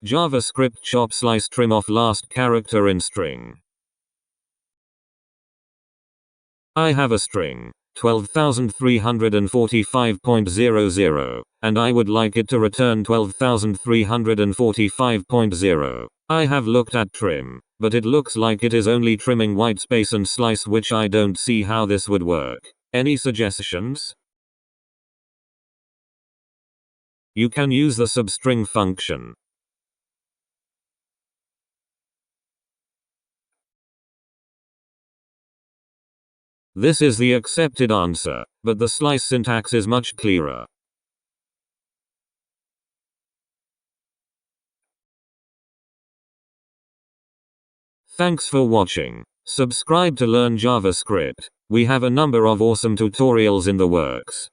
JavaScript chop slice trim off last character in string. I have a string, 12,345.00, and I would like it to return 12,345.0. I have looked at trim, but it looks like it is only trimming whitespace and slice, which I don't see how this would work. Any suggestions? You can use the substring function. This is the accepted answer, but the slice syntax is much clearer. Thanks for watching. Subscribe to learn JavaScript. We have a number of awesome tutorials in the works.